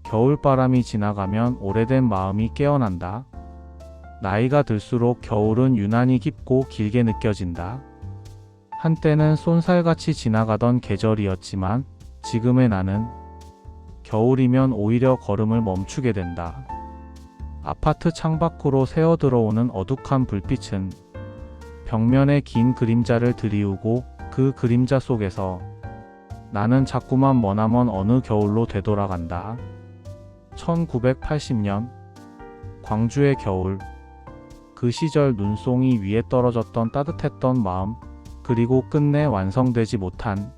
겨울바람이 지나가면 오래된 마음이 깨어난다. 나이가 들수록 겨울은 유난히 깊고 길게 느껴진다. 한때는 쏜살같이 지나가던 계절이었지만 지금의 나는 겨울이면 오히려 걸음을 멈추게 된다. 아파트 창밖으로 새어 들어오는 어둑한 불빛은 벽면에 긴 그림자를 드리우고 그 그림자 속에서 나는 자꾸만 머나먼 어느 겨울로 되돌아간다. 1980년 광주의 겨울. 그 시절 눈송이 위에 떨어졌던 따뜻했던 마음, 그리고 끝내 완성되지 못한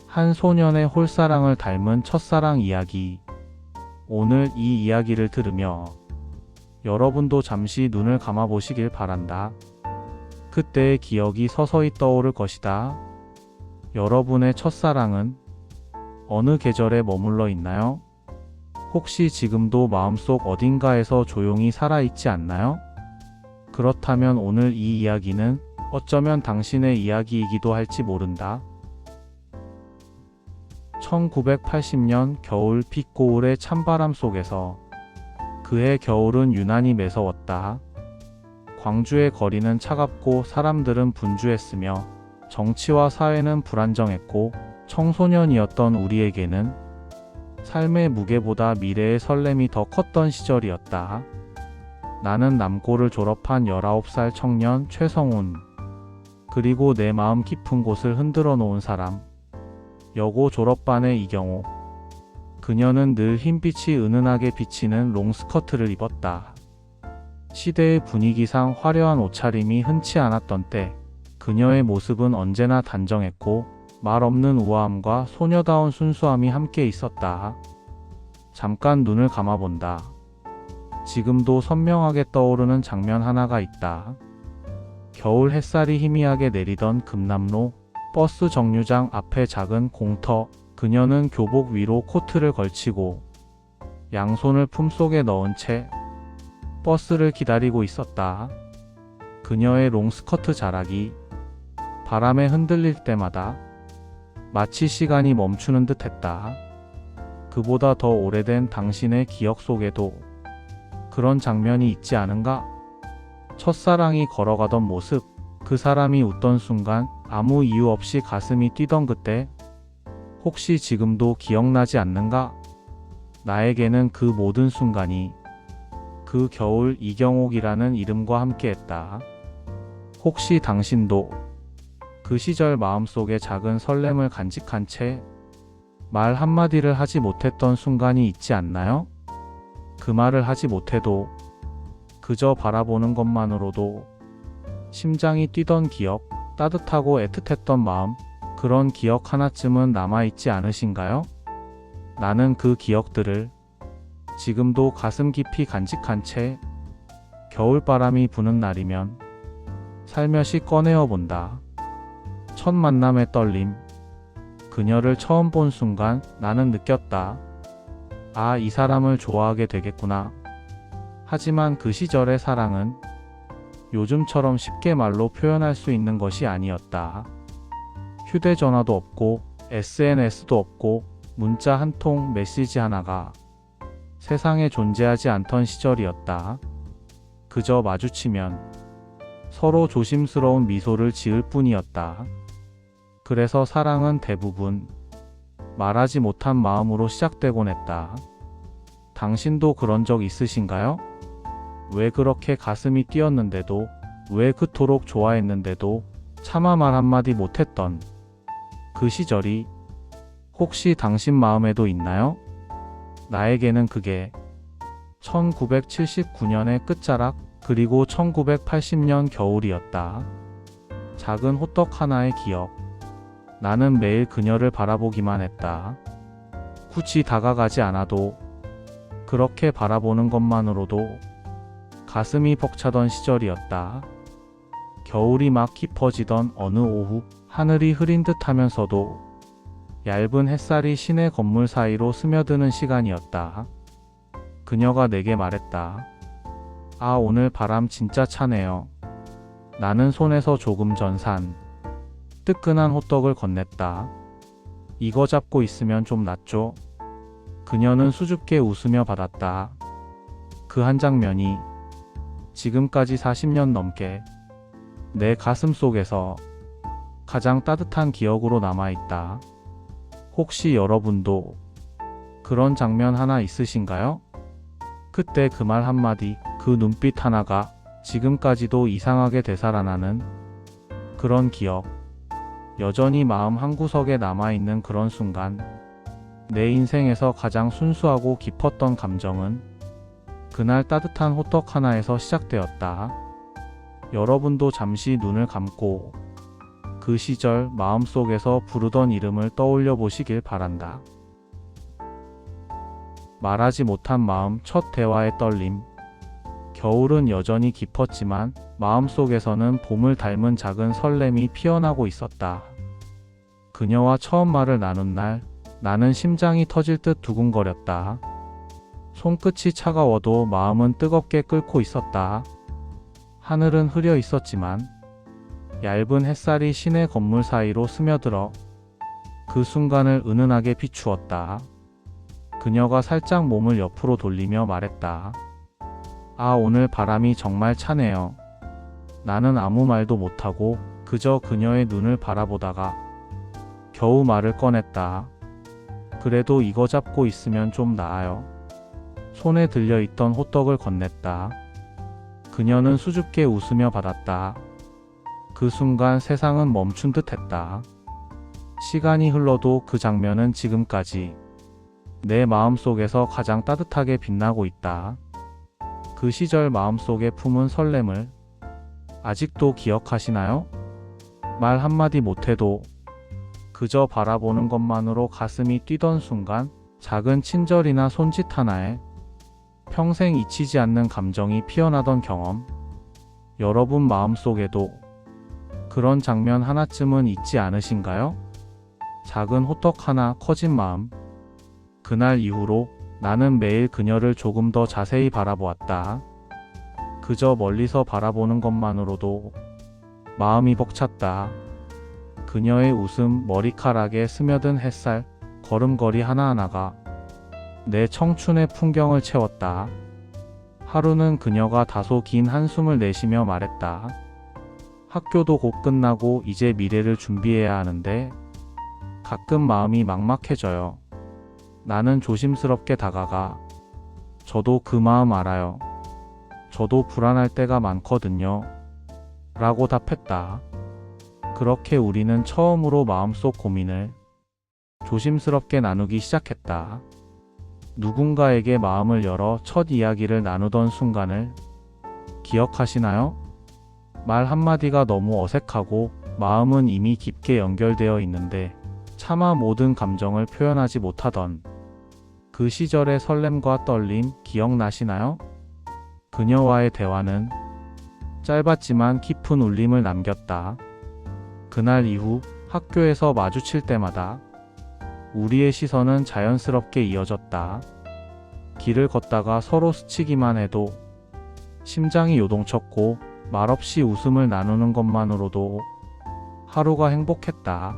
한 소년의 홀사랑을 닮은 첫사랑 이야기. 오늘 이 이야기를 들으며 여러분도 잠시 눈을 감아 보시길 바란다. 그때의 기억이 서서히 떠오를 것이다. 여러분의 첫사랑은 어느 계절에 머물러 있나요? 혹시 지금도 마음속 어딘가에서 조용히 살아있지 않나요? 그렇다면 오늘 이 이야기는 어쩌면 당신의 이야기이기도 할지 모른다. 1980년 겨울 빗고울의 찬바람 속에서 그해 겨울은 유난히 매서웠다. 광주의 거리는 차갑고 사람들은 분주했으며 정치와 사회는 불안정했고 청소년이었던 우리에게는 삶의 무게보다 미래의 설렘이 더 컸던 시절이었다. 나는 남고를 졸업한 19살 청년 최성훈. 그리고 내 마음 깊은 곳을 흔들어 놓은 사람. 여고 졸업반의 이경호. 그녀는 늘 흰빛이 은은하게 비치는 롱스커트를 입었다. 시대의 분위기상 화려한 옷차림이 흔치 않았던 때 그녀의 모습은 언제나 단정했고 말 없는 우아함과 소녀다운 순수함이 함께 있었다. 잠깐 눈을 감아본다. 지금도 선명하게 떠오르는 장면 하나가 있다. 겨울 햇살이 희미하게 내리던 금남로 버스 정류장 앞의 작은 공터. 그녀는 교복 위로 코트를 걸치고 양손을 품속에 넣은 채 버스를 기다리고 있었다. 그녀의 롱스커트 자락이 바람에 흔들릴 때마다 마치 시간이 멈추는 듯 했다. 그보다 더 오래된 당신의 기억 속에도 그런 장면이 있지 않은가? 첫사랑이 걸어가던 모습, 그 사람이 웃던 순간, 아무 이유 없이 가슴이 뛰던 그때, 혹시 지금도 기억나지 않는가? 나에게는 그 모든 순간이 그 겨울 이경옥이라는 이름과 함께했다. 혹시 당신도 그 시절 마음속에 작은 설렘을 간직한 채 말 한마디를 하지 못했던 순간이 있지 않나요? 그 말을 하지 못해도 그저 바라보는 것만으로도 심장이 뛰던 기억, 따뜻하고 애틋했던 마음, 그런 기억 하나쯤은 남아있지 않으신가요? 나는 그 기억들을 지금도 가슴 깊이 간직한 채 겨울바람이 부는 날이면 살며시 꺼내어 본다. 첫 만남의 떨림. 그녀를 처음 본 순간 나는 느꼈다. 아, 이 사람을 좋아하게 되겠구나. 하지만 그 시절의 사랑은 요즘처럼 쉽게 말로 표현할 수 있는 것이 아니었다. 휴대전화도 없고 SNS도 없고 문자 한 통, 메시지 하나가 세상에 존재하지 않던 시절이었다. 그저 마주치면 서로 조심스러운 미소를 지을 뿐이었다. 그래서 사랑은 대부분 말하지 못한 마음으로 시작되곤 했다. 당신도 그런 적 있으신가요? 왜 그렇게 가슴이 뛰었는데도, 왜 그토록 좋아했는데도 차마 말 한마디 못했던 그 시절이 혹시 당신 마음에도 있나요? 나에게는 그게 1979년의 끝자락, 그리고 1980년 겨울이었다. 작은 호떡 하나의 기억. 나는 매일 그녀를 바라보기만 했다. 굳이 다가가지 않아도 그렇게 바라보는 것만으로도 가슴이 벅차던 시절이었다. 겨울이 막 깊어지던 어느 오후, 하늘이 흐린 듯 하면서도 얇은 햇살이 시내 건물 사이로 스며드는 시간이었다. 그녀가 내게 말했다. 아, 오늘 바람 진짜 차네요. 나는 손에서 조금 전 산 뜨끈한 호떡을 건넸다. 이거 잡고 있으면 좀 낫죠? 그녀는 수줍게 웃으며 받았다. 그 한 장면이 지금까지 40년 넘게 내 가슴 속에서 가장 따뜻한 기억으로 남아있다. 혹시 여러분도 그런 장면 하나 있으신가요? 그때 그 말 한마디, 그 눈빛 하나가 지금까지도 이상하게 되살아나는 그런 기억. 여전히 마음 한구석에 남아있는 그런 순간. 내 인생에서 가장 순수하고 깊었던 감정은 그날 따뜻한 호떡 하나에서 시작되었다. 여러분도 잠시 눈을 감고 그 시절 마음속에서 부르던 이름을 떠올려 보시길 바란다. 말하지 못한 마음, 첫 대화의 떨림. 겨울은 여전히 깊었지만 마음속에서는 봄을 닮은 작은 설렘이 피어나고 있었다. 그녀와 처음 말을 나눈 날, 나는 심장이 터질 듯 두근거렸다. 손끝이 차가워도 마음은 뜨겁게 끓고 있었다. 하늘은 흐려 있었지만 얇은 햇살이 시내 건물 사이로 스며들어 그 순간을 은은하게 비추었다. 그녀가 살짝 몸을 옆으로 돌리며 말했다. 아, 오늘 바람이 정말 차네요. 나는 아무 말도 못하고 그저 그녀의 눈을 바라보다가 겨우 말을 꺼냈다. 그래도 이거 잡고 있으면 좀 나아요. 손에 들려있던 호떡을 건넸다. 그녀는 수줍게 웃으며 받았다. 그 순간 세상은 멈춘 듯 했다. 시간이 흘러도 그 장면은 지금까지 내 마음속에서 가장 따뜻하게 빛나고 있다. 그 시절 마음속에 품은 설렘을 아직도 기억하시나요? 말 한마디 못해도 그저 바라보는 것만으로 가슴이 뛰던 순간, 작은 친절이나 손짓 하나에 평생 잊히지 않는 감정이 피어나던 경험. 여러분 마음속에도 그런 장면 하나쯤은 있지 않으신가요? 작은 호떡 하나, 커진 마음. 그날 이후로 나는 매일 그녀를 조금 더 자세히 바라보았다. 그저 멀리서 바라보는 것만으로도 마음이 벅찼다. 그녀의 웃음, 머리카락에 스며든 햇살, 걸음걸이 하나하나가 내 청춘의 풍경을 채웠다. 하루는 그녀가 다소 긴 한숨을 내쉬며 말했다. 학교도 곧 끝나고 이제 미래를 준비해야 하는데 가끔 마음이 막막해져요. 나는 조심스럽게 다가가 저도 그 마음 알아요. 저도 불안할 때가 많거든요. 라고 답했다. 그렇게 우리는 처음으로 마음속 고민을 조심스럽게 나누기 시작했다. 누군가에게 마음을 열어 첫 이야기를 나누던 순간을 기억하시나요? 말 한마디가 너무 어색하고 마음은 이미 깊게 연결되어 있는데 차마 모든 감정을 표현하지 못하던 그 시절의 설렘과 떨림 기억나시나요? 그녀와의 대화는 짧았지만 깊은 울림을 남겼다. 그날 이후 학교에서 마주칠 때마다 우리의 시선은 자연스럽게 이어졌다. 길을 걷다가 서로 스치기만 해도 심장이 요동쳤고 말없이 웃음을 나누는 것만으로도 하루가 행복했다.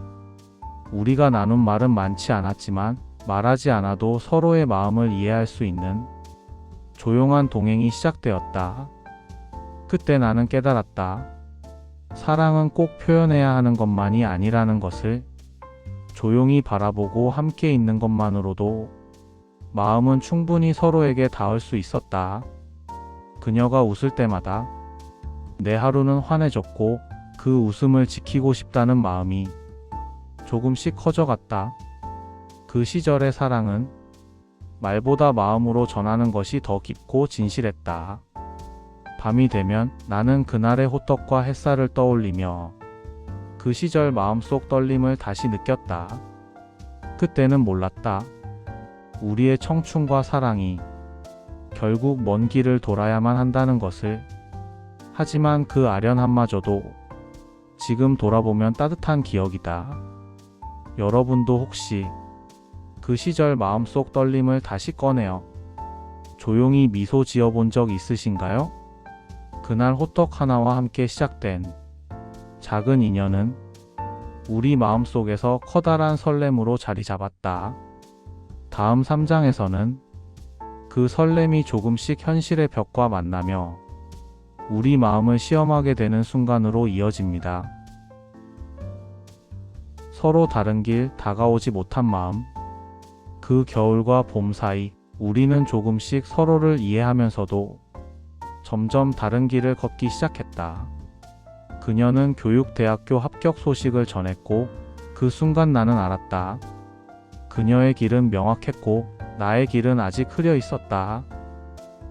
우리가 나눈 말은 많지 않았지만 말하지 않아도 서로의 마음을 이해할 수 있는 조용한 동행이 시작되었다. 그때 나는 깨달았다. 사랑은 꼭 표현해야 하는 것만이 아니라는 것을. 조용히 바라보고 함께 있는 것만으로도 마음은 충분히 서로에게 닿을 수 있었다. 그녀가 웃을 때마다 내 하루는 환해졌고 그 웃음을 지키고 싶다는 마음이 조금씩 커져갔다. 그 시절의 사랑은 말보다 마음으로 전하는 것이 더 깊고 진실했다. 밤이 되면 나는 그날의 호떡과 햇살을 떠올리며 그 시절 마음속 떨림을 다시 느꼈다. 그때는 몰랐다. 우리의 청춘과 사랑이 결국 먼 길을 돌아야만 한다는 것을. 하지만 그 아련함마저도 지금 돌아보면 따뜻한 기억이다. 여러분도 혹시 그 시절 마음속 떨림을 다시 꺼내어 조용히 미소 지어본 적 있으신가요? 그날 호떡 하나와 함께 시작된 작은 인연은 우리 마음속에서 커다란 설렘으로 자리 잡았다. 다음 3장에서는 그 설렘이 조금씩 현실의 벽과 만나며 우리 마음을 시험하게 되는 순간으로 이어집니다. 서로 다른 길, 다가오지 못한 마음. 그 겨울과 봄 사이 우리는 조금씩 서로를 이해하면서도 점점 다른 길을 걷기 시작했다. 그녀는 교육대학교 합격 소식을 전했고 그 순간 나는 알았다. 그녀의 길은 명확했고 나의 길은 아직 흐려 있었다.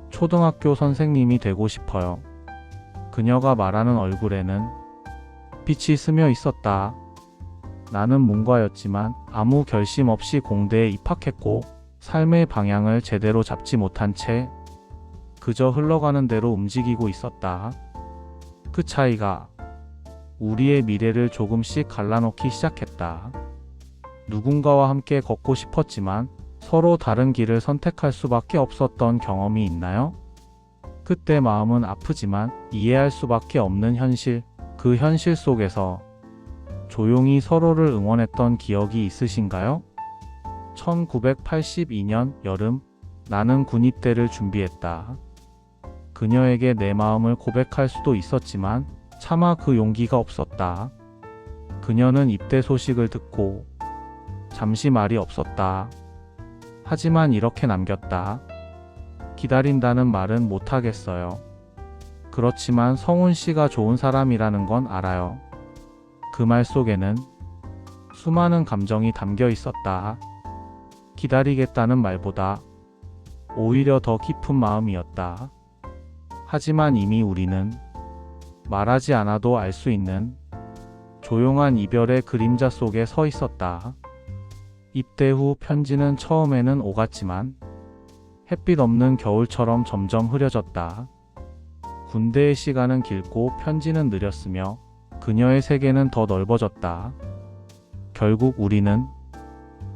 초등학교 선생님이 되고 싶어요. 그녀가 말하는 얼굴에는 빛이 스며 있었다. 나는 문과였지만 아무 결심 없이 공대에 입학했고 삶의 방향을 제대로 잡지 못한 채 그저 흘러가는 대로 움직이고 있었다. 그 차이가 우리의 미래를 조금씩 갈라놓기 시작했다. 누군가와 함께 걷고 싶었지만 서로 다른 길을 선택할 수밖에 없었던 경험이 있나요? 그때 마음은 아프지만 이해할 수밖에 없는 현실, 그 현실 속에서 조용히 서로를 응원했던 기억이 있으신가요? 1982년 여름, 나는 군입대를 준비했다. 그녀에게 내 마음을 고백할 수도 있었지만 차마 그 용기가 없었다. 그녀는 입대 소식을 듣고 잠시 말이 없었다. 하지만 이렇게 남겼다. 기다린다는 말은 못하겠어요. 그렇지만 성훈 씨가 좋은 사람이라는 건 알아요. 그 말 속에는 수많은 감정이 담겨 있었다. 기다리겠다는 말보다 오히려 더 깊은 마음이었다. 하지만 이미 우리는 말하지 않아도 알 수 있는 조용한 이별의 그림자 속에 서 있었다. 입대 후 편지는 처음에는 오갔지만 햇빛 없는 겨울처럼 점점 흐려졌다. 군대의 시간은 길고 편지는 느렸으며 그녀의 세계는 더 넓어졌다. 결국 우리는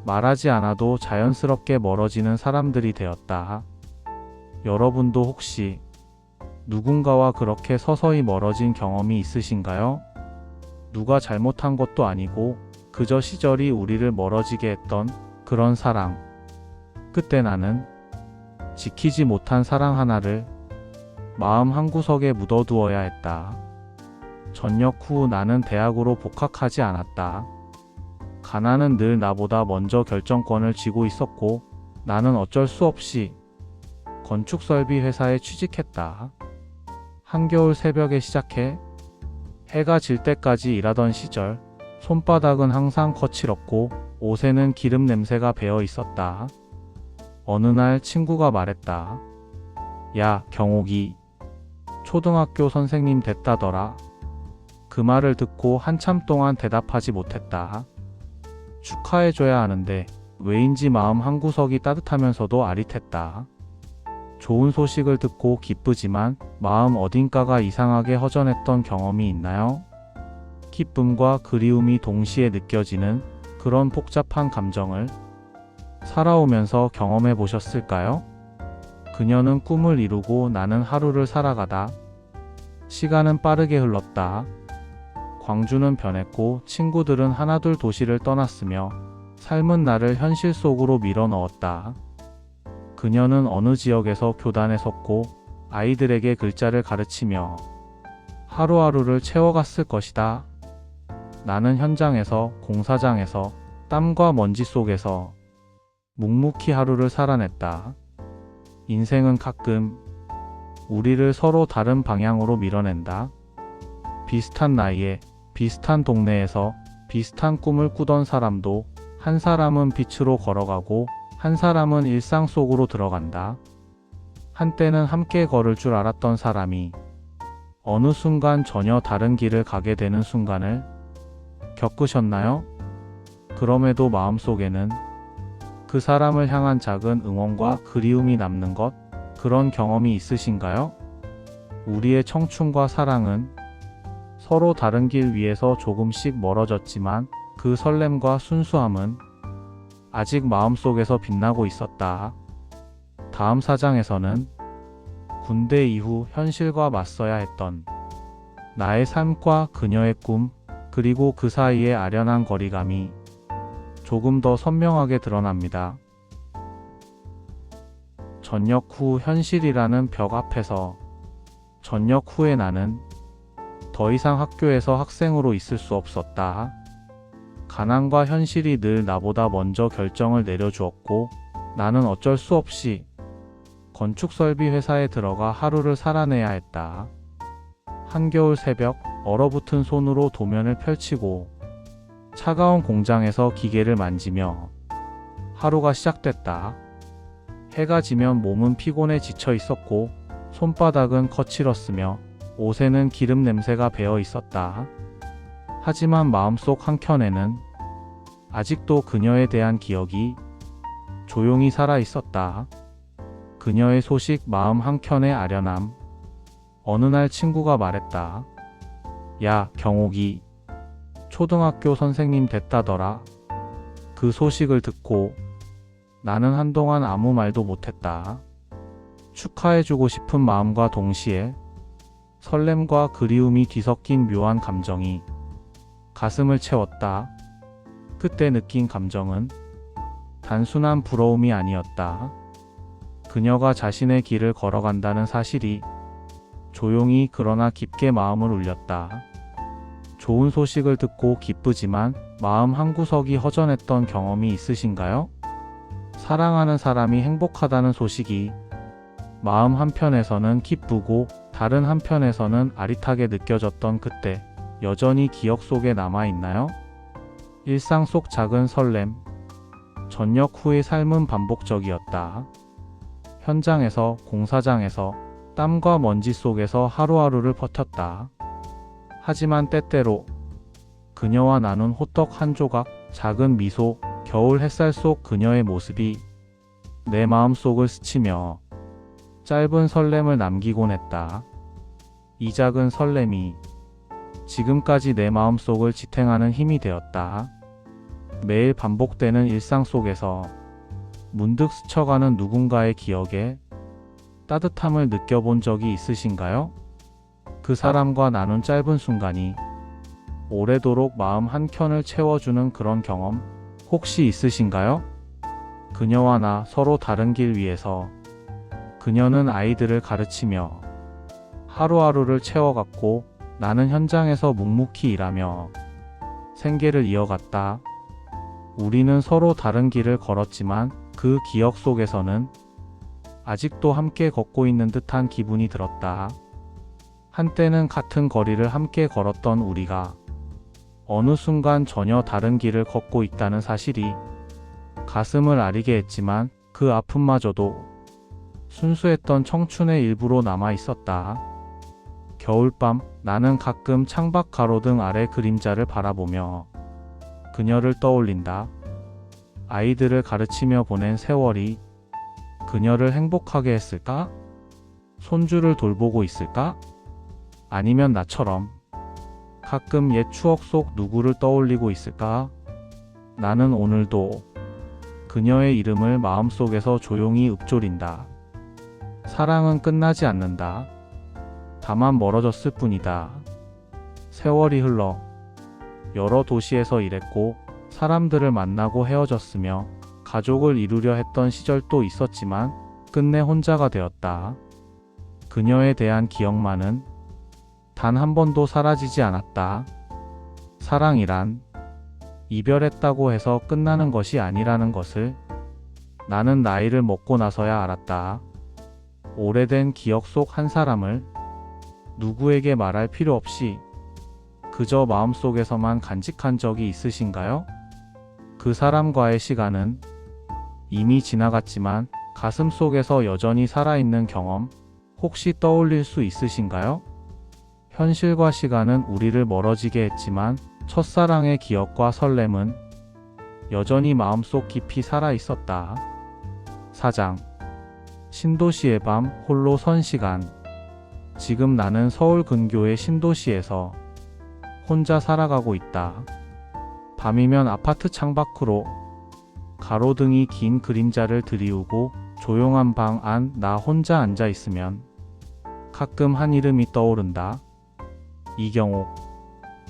말하지 않아도 자연스럽게 멀어지는 사람들이 되었다. 여러분도 혹시 누군가와 그렇게 서서히 멀어진 경험이 있으신가요? 누가 잘못한 것도 아니고 그저 시절이 우리를 멀어지게 했던 그런 사랑. 그때 나는 지키지 못한 사랑 하나를 마음 한구석에 묻어두어야 했다. 전역 후 나는 대학으로 복학하지 않았다. 가나는 늘 나보다 먼저 결정권을 쥐고 있었고 나는 어쩔 수 없이 건축설비 회사에 취직했다. 한겨울 새벽에 시작해 해가 질 때까지 일하던 시절, 손바닥은 항상 거칠었고 옷에는 기름 냄새가 배어 있었다. 어느 날 친구가 말했다. 야, 경옥이 초등학교 선생님 됐다더라. 그 말을 듣고 한참 동안 대답하지 못했다. 축하해줘야 하는데 왜인지 마음 한구석이 따뜻하면서도 아릿했다. 좋은 소식을 듣고 기쁘지만 마음 어딘가가 이상하게 허전했던 경험이 있나요? 기쁨과 그리움이 동시에 느껴지는 그런 복잡한 감정을 살아오면서 경험해 보셨을까요? 그녀는 꿈을 이루고 나는 하루를 살아가다. 시간은 빠르게 흘렀다. 광주는 변했고 친구들은 하나둘 도시를 떠났으며 삶은 나를 현실 속으로 밀어 넣었다. 그녀는 어느 지역에서 교단에 섰고 아이들에게 글자를 가르치며 하루하루를 채워갔을 것이다. 나는 현장에서, 공사장에서, 땀과 먼지 속에서 묵묵히 하루를 살아냈다. 인생은 가끔 우리를 서로 다른 방향으로 밀어낸다. 비슷한 나이에, 비슷한 동네에서 비슷한 꿈을 꾸던 사람도 한 사람은 빛으로 걸어가고 한 사람은 일상 속으로 들어간다. 한때는 함께 걸을 줄 알았던 사람이 어느 순간 전혀 다른 길을 가게 되는 순간을 겪으셨나요? 그럼에도 마음속에는 그 사람을 향한 작은 응원과 그리움이 남는 것, 그런 경험이 있으신가요? 우리의 청춘과 사랑은 서로 다른 길 위에서 조금씩 멀어졌지만 그 설렘과 순수함은 아직 마음속에서 빛나고 있었다. 다음 사장에서는 군대 이후 현실과 맞서야 했던 나의 삶과 그녀의 꿈, 그리고 그 사이의 아련한 거리감이 조금 더 선명하게 드러납니다. 전역 후 현실이라는 벽 앞에서 전역 후에 나는 더 이상 학교에서 학생으로 있을 수 없었다. 가난과 현실이 늘 나보다 먼저 결정을 내려주었고 나는 어쩔 수 없이 건축설비 회사에 들어가 하루를 살아내야 했다. 한겨울 새벽 얼어붙은 손으로 도면을 펼치고 차가운 공장에서 기계를 만지며 하루가 시작됐다. 해가 지면 몸은 피곤해 지쳐 있었고 손바닥은 거칠었으며 옷에는 기름 냄새가 배어 있었다. 하지만 마음속 한켠에는 아직도 그녀에 대한 기억이 조용히 살아 있었다. 그녀의 소식 마음 한켠에 아련함. 어느 날 친구가 말했다. 야, 경옥이 초등학교 선생님 됐다더라. 그 소식을 듣고 나는 한동안 아무 말도 못했다. 축하해주고 싶은 마음과 동시에 설렘과 그리움이 뒤섞인 묘한 감정이 가슴을 채웠다. 그때 느낀 감정은 단순한 부러움이 아니었다. 그녀가 자신의 길을 걸어간다는 사실이 조용히 그러나 깊게 마음을 울렸다. 좋은 소식을 듣고 기쁘지만 마음 한구석이 허전했던 경험이 있으신가요? 사랑하는 사람이 행복하다는 소식이 마음 한편에서는 기쁘고 다른 한편에서는 아릿하게 느껴졌던 그때, 여전히 기억 속에 남아있나요? 일상 속 작은 설렘. 전역 후의 삶은 반복적이었다. 현장에서, 공사장에서, 땀과 먼지 속에서 하루하루를 버텼다. 하지만 때때로 그녀와 나눈 호떡 한 조각, 작은 미소, 겨울 햇살 속 그녀의 모습이 내 마음속을 스치며 짧은 설렘을 남기곤 했다. 이 작은 설렘이 지금까지 내 마음속을 지탱하는 힘이 되었다. 매일 반복되는 일상 속에서 문득 스쳐가는 누군가의 기억에 따뜻함을 느껴본 적이 있으신가요? 그 사람과 나눈 짧은 순간이 오래도록 마음 한켠을 채워주는 그런 경험 혹시 있으신가요? 그녀와 나 서로 다른 길 위에서 그녀는 아이들을 가르치며 하루하루를 채워갔고 나는 현장에서 묵묵히 일하며 생계를 이어갔다. 우리는 서로 다른 길을 걸었지만 그 기억 속에서는 아직도 함께 걷고 있는 듯한 기분이 들었다. 한때는 같은 거리를 함께 걸었던 우리가 어느 순간 전혀 다른 길을 걷고 있다는 사실이 가슴을 아리게 했지만 그 아픔마저도 순수했던 청춘의 일부로 남아 있었다. 겨울밤 나는 가끔 창밖 가로등 아래 그림자를 바라보며 그녀를 떠올린다. 아이들을 가르치며 보낸 세월이 그녀를 행복하게 했을까? 손주를 돌보고 있을까? 아니면 나처럼 가끔 옛 추억 속 누구를 떠올리고 있을까? 나는 오늘도 그녀의 이름을 마음속에서 조용히 읊조린다. 사랑은 끝나지 않는다. 다만 멀어졌을 뿐이다. 세월이 흘러 여러 도시에서 일했고 사람들을 만나고 헤어졌으며 가족을 이루려 했던 시절도 있었지만 끝내 혼자가 되었다. 그녀에 대한 기억만은 단 한 번도 사라지지 않았다. 사랑이란 이별했다고 해서 끝나는 것이 아니라는 것을 나는 나이를 먹고 나서야 알았다. 오래된 기억 속 한 사람을 누구에게 말할 필요 없이 그저 마음속에서만 간직한 적이 있으신가요? 그 사람과의 시간은 이미 지나갔지만 가슴 속에서 여전히 살아있는 경험 혹시 떠올릴 수 있으신가요? 현실과 시간은 우리를 멀어지게 했지만 첫사랑의 기억과 설렘은 여전히 마음속 깊이 살아있었다. 사장. 신도시의 밤 홀로 선 시간. 지금 나는 서울 근교의 신도시에서 혼자 살아가고 있다. 밤이면 아파트 창밖으로 가로등이 긴 그림자를 드리우고 조용한 방 안 나 혼자 앉아 있으면 가끔 한 이름이 떠오른다. 이경옥.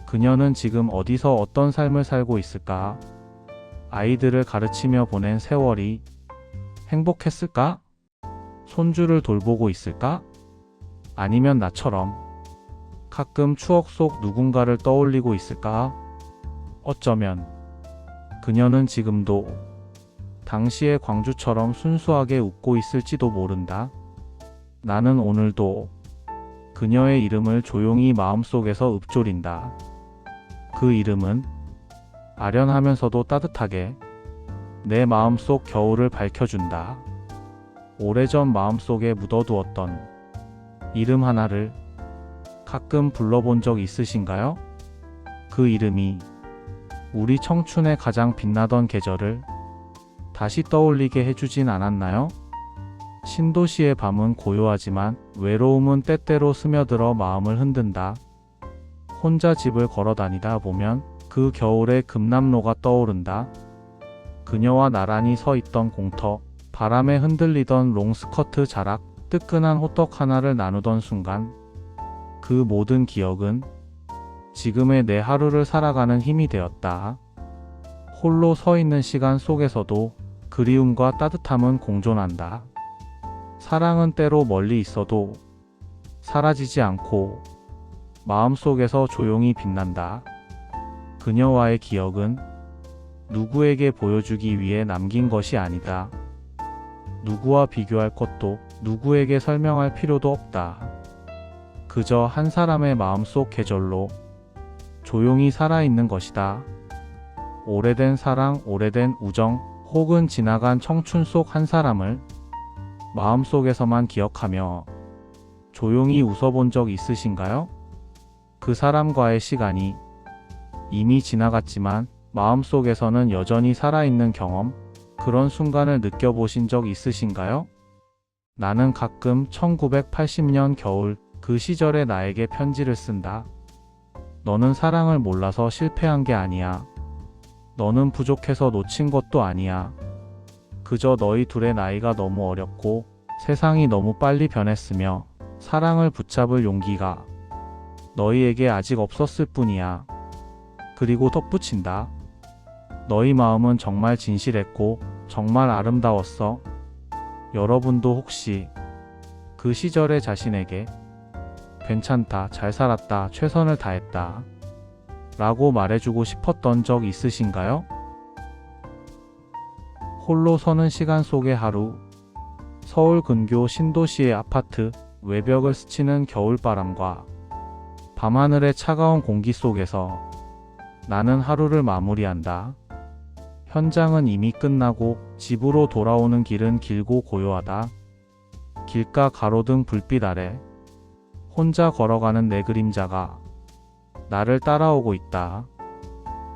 그녀는 지금 어디서 어떤 삶을 살고 있을까? 아이들을 가르치며 보낸 세월이 행복했을까? 손주를 돌보고 있을까? 아니면 나처럼 가끔 추억 속 누군가를 떠올리고 있을까? 어쩌면 그녀는 지금도 당시의 광주처럼 순수하게 웃고 있을지도 모른다. 나는 오늘도 그녀의 이름을 조용히 마음속에서 읊조린다. 그 이름은 아련하면서도 따뜻하게 내 마음속 겨울을 밝혀준다. 오래전 마음속에 묻어두었던 이름 하나를 가끔 불러본 적 있으신가요? 그 이름이 우리 청춘의 가장 빛나던 계절을 다시 떠올리게 해주진 않았나요? 신도시의 밤은 고요하지만 외로움은 때때로 스며들어 마음을 흔든다. 혼자 집을 걸어 다니다 보면 그 겨울의 금남로가 떠오른다. 그녀와 나란히 서 있던 공터, 바람에 흔들리던 롱스커트 자락, 뜨끈한 호떡 하나를 나누던 순간, 그 모든 기억은 지금의 내 하루를 살아가는 힘이 되었다. 홀로 서 있는 시간 속에서도 그리움과 따뜻함은 공존한다. 사랑은 때로 멀리 있어도 사라지지 않고 마음속에서 조용히 빛난다. 그녀와의 기억은 누구에게 보여주기 위해 남긴 것이 아니다. 누구와 비교할 것도 누구에게 설명할 필요도 없다. 그저 한 사람의 마음속 계절로 조용히 살아있는 것이다. 오래된 사랑, 오래된 우정, 혹은 지나간 청춘 속 한 사람을 마음속에서만 기억하며 조용히 웃어본 적 있으신가요? 그 사람과의 시간이 이미 지나갔지만 마음속에서는 여전히 살아있는 경험, 그런 순간을 느껴보신 적 있으신가요? 나는 가끔 1980년 겨울 그 시절의 나에게 편지를 쓴다. 너는 사랑을 몰라서 실패한 게 아니야. 너는 부족해서 놓친 것도 아니야. 그저 너희 둘의 나이가 너무 어렸고 세상이 너무 빨리 변했으며 사랑을 붙잡을 용기가 너희에게 아직 없었을 뿐이야. 그리고 덧붙인다. 너희 마음은 정말 진실했고 정말 아름다웠어. 여러분도 혹시 그 시절의 자신에게 괜찮다, 잘 살았다, 최선을 다했다 라고 말해주고 싶었던 적 있으신가요? 홀로 서는 시간 속의 하루, 서울 근교 신도시의 아파트 외벽을 스치는 겨울바람과 밤하늘의 차가운 공기 속에서 나는 하루를 마무리한다. 현장은 이미 끝나고 집으로 돌아오는 길은 길고 고요하다. 길가 가로등 불빛 아래 혼자 걸어가는 내 그림자가 나를 따라오고 있다.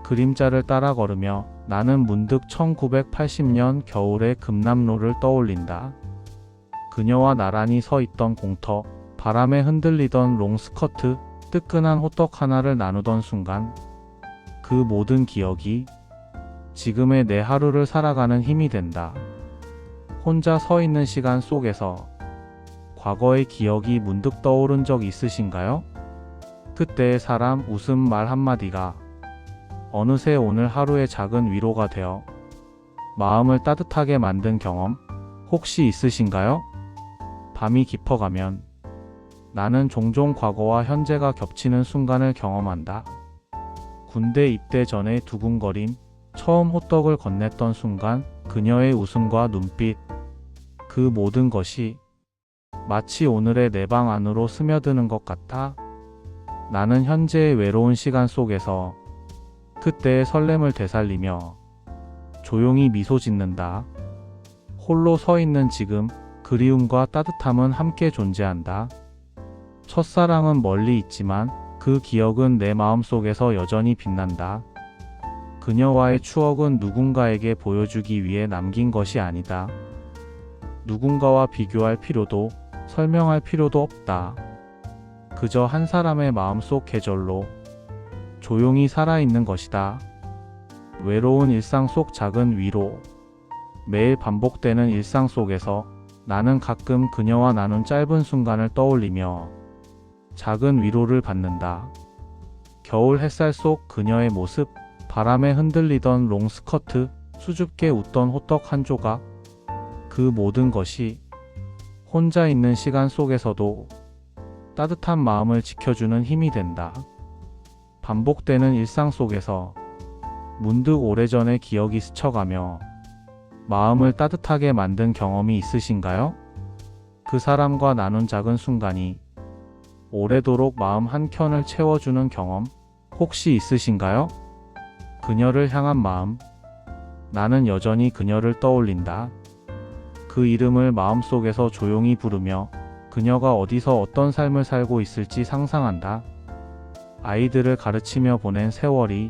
그림자를 따라 걸으며 나는 문득 1980년 겨울의 금남로를 떠올린다. 그녀와 나란히 서 있던 공터, 바람에 흔들리던 롱스커트, 뜨끈한 호떡 하나를 나누던 순간, 그 모든 기억이 지금의 내 하루를 살아가는 힘이 된다. 혼자 서 있는 시간 속에서 과거의 기억이 문득 떠오른 적 있으신가요? 그때의 사람, 웃음, 말 한마디가 어느새 오늘 하루의 작은 위로가 되어 마음을 따뜻하게 만든 경험 혹시 있으신가요? 밤이 깊어가면 나는 종종 과거와 현재가 겹치는 순간을 경험한다. 군대 입대 전의 두근거림, 처음 호떡을 건넸던 순간, 그녀의 웃음과 눈빛, 그 모든 것이 마치 오늘의 내 방 안으로 스며드는 것 같아. 나는 현재의 외로운 시간 속에서 그때의 설렘을 되살리며 조용히 미소 짓는다. 홀로 서 있는 지금, 그리움과 따뜻함은 함께 존재한다. 첫사랑은 멀리 있지만 그 기억은 내 마음속에서 여전히 빛난다. 그녀와의 추억은 누군가에게 보여주기 위해 남긴 것이 아니다. 누군가와 비교할 필요도 설명할 필요도 없다. 그저 한 사람의 마음속 계절로 조용히 살아있는 것이다. 외로운 일상 속 작은 위로. 매일 반복되는 일상 속에서 나는 가끔 그녀와 나눈 짧은 순간을 떠올리며 작은 위로를 받는다. 겨울 햇살 속 그녀의 모습, 바람에 흔들리던 롱스커트, 수줍게 웃던 호떡 한 조각, 그 모든 것이 혼자 있는 시간 속에서도 따뜻한 마음을 지켜주는 힘이 된다. 반복되는 일상 속에서 문득 오래전의 기억이 스쳐가며 마음을 따뜻하게 만든 경험이 있으신가요? 그 사람과 나눈 작은 순간이 오래도록 마음 한켠을 채워주는 경험 혹시 있으신가요? 그녀를 향한 마음. 나는 여전히 그녀를 떠올린다. 그 이름을 마음속에서 조용히 부르며 그녀가 어디서 어떤 삶을 살고 있을지 상상한다. 아이들을 가르치며 보낸 세월이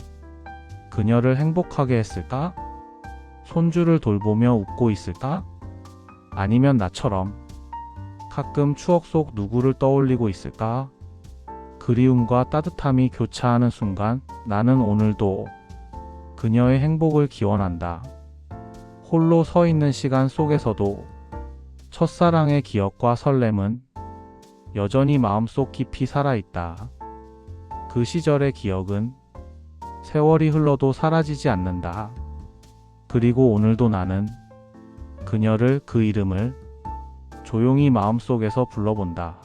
그녀를 행복하게 했을까? 손주를 돌보며 웃고 있을까? 아니면 나처럼 가끔 추억 속 누구를 떠올리고 있을까? 그리움과 따뜻함이 교차하는 순간 나는 오늘도 그녀의 행복을 기원한다. 홀로 서 있는 시간 속에서도 첫사랑의 기억과 설렘은 여전히 마음속 깊이 살아있다. 그 시절의 기억은 세월이 흘러도 사라지지 않는다. 그리고 오늘도 나는 그녀를, 그 이름을 조용히 마음속에서 불러본다.